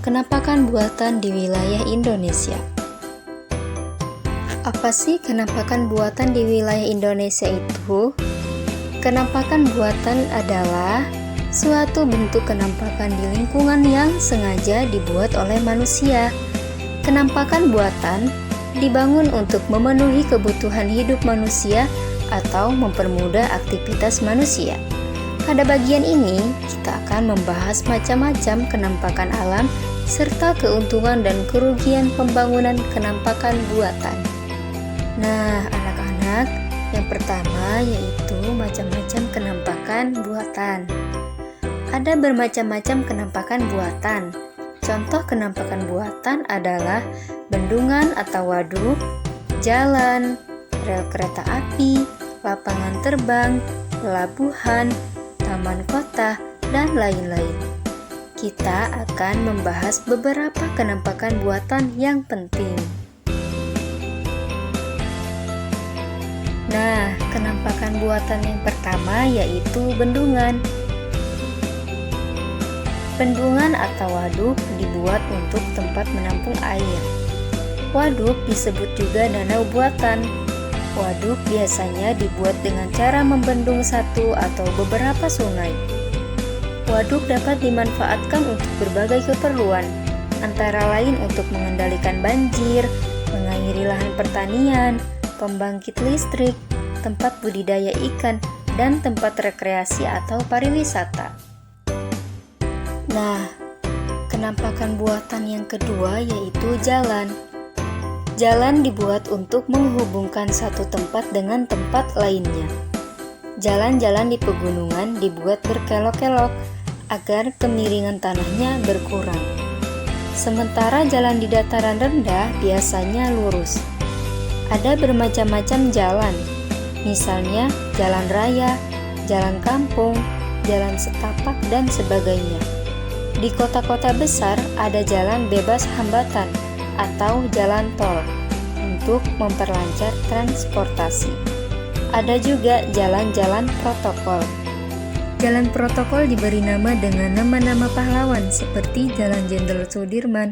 Kenampakan buatan di wilayah Indonesia. Apa sih kenampakan buatan di wilayah Indonesia itu? Kenampakan buatan adalah suatu bentuk kenampakan di lingkungan yang sengaja dibuat oleh manusia. Kenampakan buatan dibangun untuk memenuhi kebutuhan hidup manusia atau mempermudah aktivitas manusia. Pada bagian ini, kita akan membahas macam-macam kenampakan alam serta keuntungan dan kerugian pembangunan kenampakan buatan. Nah, anak-anak, yang pertama yaitu macam-macam kenampakan buatan. Ada bermacam-macam kenampakan buatan. Contoh kenampakan buatan adalah bendungan atau waduk, jalan, rel kereta api, lapangan terbang, pelabuhan, taman kota, dan lain-lain. Kita akan membahas beberapa kenampakan buatan yang penting. Nah, kenampakan buatan yang pertama yaitu bendungan. Bendungan atau waduk dibuat untuk tempat menampung air. Waduk disebut juga danau buatan. Waduk biasanya dibuat dengan cara membendung satu atau beberapa sungai. Waduk dapat dimanfaatkan untuk berbagai keperluan, antara lain untuk mengendalikan banjir, mengairi lahan pertanian, pembangkit listrik, tempat budidaya ikan, dan tempat rekreasi atau pariwisata. Nah, kenampakan buatan yang kedua yaitu jalan. Jalan dibuat untuk menghubungkan satu tempat dengan tempat lainnya. Jalan-jalan di pegunungan dibuat berkelok-kelok agar kemiringan tanahnya berkurang. Sementara jalan di dataran rendah biasanya lurus. Ada bermacam-macam jalan, misalnya jalan raya, jalan kampung, jalan setapak, dan sebagainya. Di kota-kota besar ada jalan bebas hambatan atau jalan tol untuk memperlancar transportasi. Ada juga jalan-jalan protokol. Jalan protokol diberi nama dengan nama-nama pahlawan seperti Jalan Jenderal Sudirman,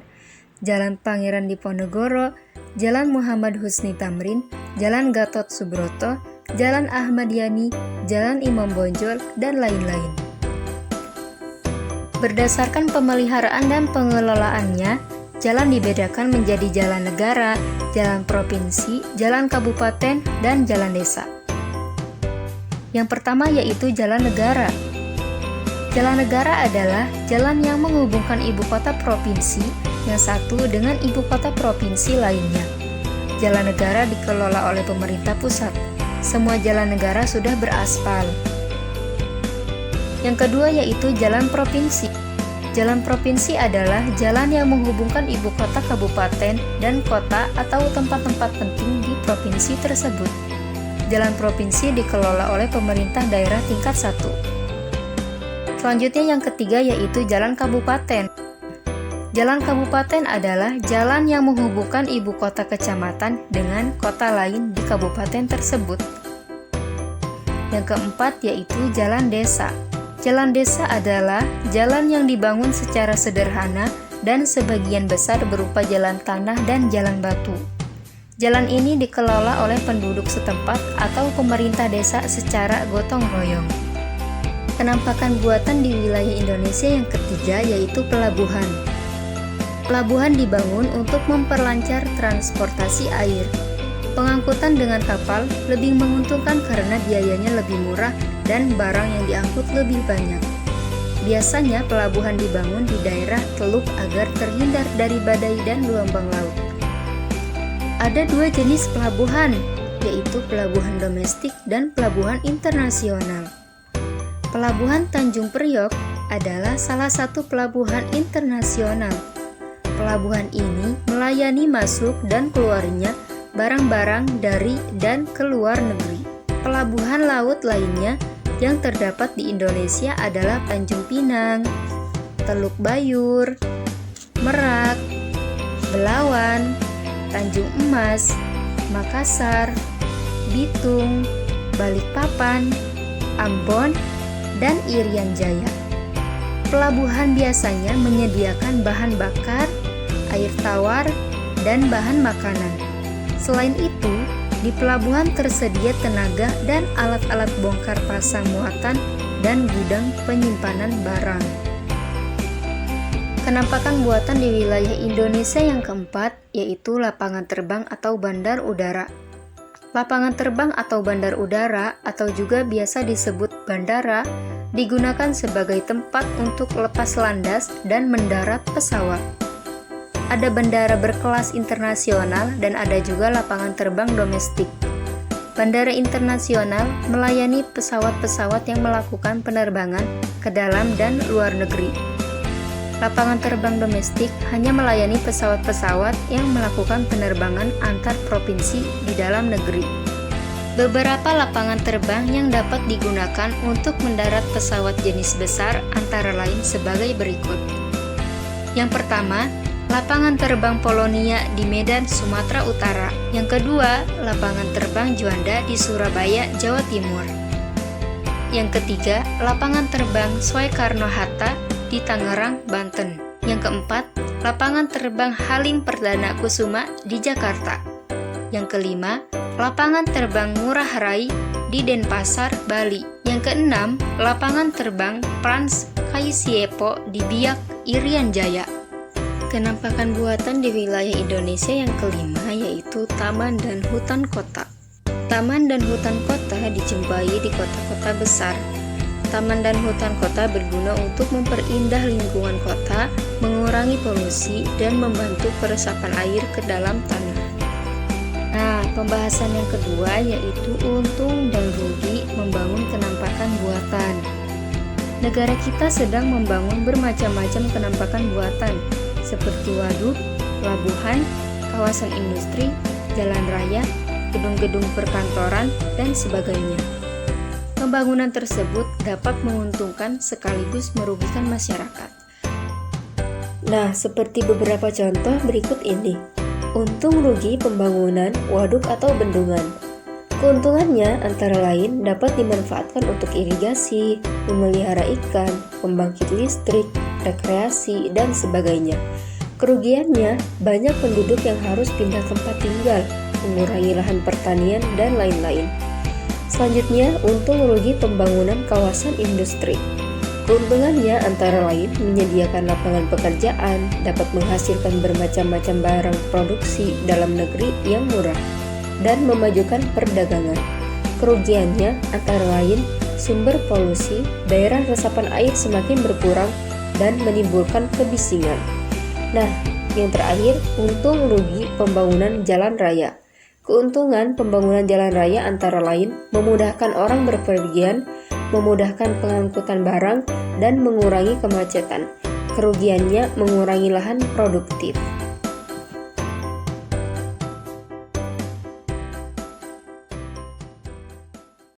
Jalan Pangeran Diponegoro, Jalan Muhammad Husni Tamrin, Jalan Gatot Subroto, Jalan Ahmad Yani, Jalan Imam Bonjol, dan lain-lain. Berdasarkan pemeliharaan dan pengelolaannya, jalan dibedakan menjadi jalan negara, jalan provinsi, jalan kabupaten, dan jalan desa. Yang pertama yaitu jalan negara. Jalan negara adalah jalan yang menghubungkan ibu kota provinsi yang satu dengan ibu kota provinsi lainnya. Jalan negara dikelola oleh pemerintah pusat. Semua jalan negara sudah beraspal. Yang kedua yaitu jalan provinsi. Jalan provinsi adalah jalan yang menghubungkan ibu kota kabupaten dan kota atau tempat-tempat penting di provinsi tersebut. Jalan provinsi dikelola oleh pemerintah daerah tingkat 1. Selanjutnya yang ketiga yaitu jalan kabupaten. Jalan kabupaten adalah jalan yang menghubungkan ibu kota kecamatan dengan kota lain di kabupaten tersebut. Yang keempat yaitu jalan desa. Jalan desa adalah jalan yang dibangun secara sederhana dan sebagian besar berupa jalan tanah dan jalan batu. Jalan ini dikelola oleh penduduk setempat atau pemerintah desa secara gotong royong. Kenampakan buatan di wilayah Indonesia yang ketiga yaitu pelabuhan. Pelabuhan dibangun untuk memperlancar transportasi air. Pengangkutan dengan kapal lebih menguntungkan karena biayanya lebih murah dan barang yang diangkut lebih banyak. Biasanya pelabuhan dibangun di daerah teluk agar terhindar dari badai dan gelombang laut. Ada dua jenis pelabuhan, yaitu pelabuhan domestik dan pelabuhan internasional. Pelabuhan Tanjung Priok adalah salah satu pelabuhan internasional. Pelabuhan ini melayani masuk dan keluarnya barang-barang dari dan ke luar negeri. Pelabuhan laut lainnya yang terdapat di Indonesia adalah Tanjung Pinang, Teluk Bayur, Merak, Belawan, Tanjung Emas, Makassar, Bitung, Balikpapan, Ambon, dan Irian Jaya. Pelabuhan biasanya menyediakan bahan bakar, air tawar, dan bahan makanan. Selain itu, di pelabuhan tersedia tenaga dan alat-alat bongkar pasang muatan dan gudang penyimpanan barang. Penampakan buatan di wilayah Indonesia yang keempat yaitu lapangan terbang atau bandar udara. Lapangan terbang atau bandar udara atau juga biasa disebut bandara digunakan sebagai tempat untuk lepas landas dan mendarat pesawat. Ada bandara berkelas internasional dan ada juga lapangan terbang domestik. Bandara internasional melayani pesawat-pesawat yang melakukan penerbangan ke dalam dan luar negeri. Lapangan terbang domestik hanya melayani pesawat-pesawat yang melakukan penerbangan antar provinsi di dalam negeri. Beberapa lapangan terbang yang dapat digunakan untuk mendarat pesawat jenis besar antara lain sebagai berikut. Yang pertama, lapangan terbang Polonia di Medan, Sumatera Utara. Yang kedua, lapangan terbang Juanda di Surabaya, Jawa Timur. Yang ketiga, lapangan terbang Soekarno-Hatta di Tangerang, Banten. Yang keempat, lapangan terbang Halim Perdana Kusuma di Jakarta. Yang kelima, lapangan terbang Ngurah Rai di Denpasar, Bali. Yang keenam, lapangan terbang Frans Kaisiepo di Biak, Irian Jaya. Penampakan buatan di wilayah Indonesia yang kelima yaitu taman dan hutan kota. Taman dan hutan kota dijumpai di kota-kota besar. Taman dan hutan kota berguna untuk memperindah lingkungan kota, mengurangi polusi, dan membantu peresapan air ke dalam tanah. Nah, pembahasan yang kedua yaitu untung dan rugi membangun penampakan buatan. Negara kita sedang membangun bermacam-macam penampakan buatan, seperti waduk, pelabuhan, kawasan industri, jalan raya, gedung-gedung perkantoran, dan sebagainya. Pembangunan tersebut dapat menguntungkan sekaligus merugikan masyarakat. Nah, seperti beberapa contoh berikut ini. Untung rugi pembangunan waduk atau bendungan. Keuntungannya antara lain dapat dimanfaatkan untuk irigasi, memelihara ikan, pembangkit listrik, rekreasi, dan sebagainya. Kerugiannya, banyak penduduk yang harus pindah tempat tinggal, mengurangi lahan pertanian, dan lain-lain. Selanjutnya, untung rugi pembangunan kawasan industri. Keuntungannya antara lain menyediakan lapangan pekerjaan, dapat menghasilkan bermacam-macam barang produksi dalam negeri yang murah, dan memajukan perdagangan. Kerugiannya antara lain sumber polusi, daerah resapan air semakin berkurang, dan menimbulkan kebisingan. Nah, yang terakhir, untung rugi pembangunan jalan raya. Keuntungan pembangunan jalan raya antara lain memudahkan orang berpergian, memudahkan pengangkutan barang, dan mengurangi kemacetan. Kerugiannya mengurangi lahan produktif.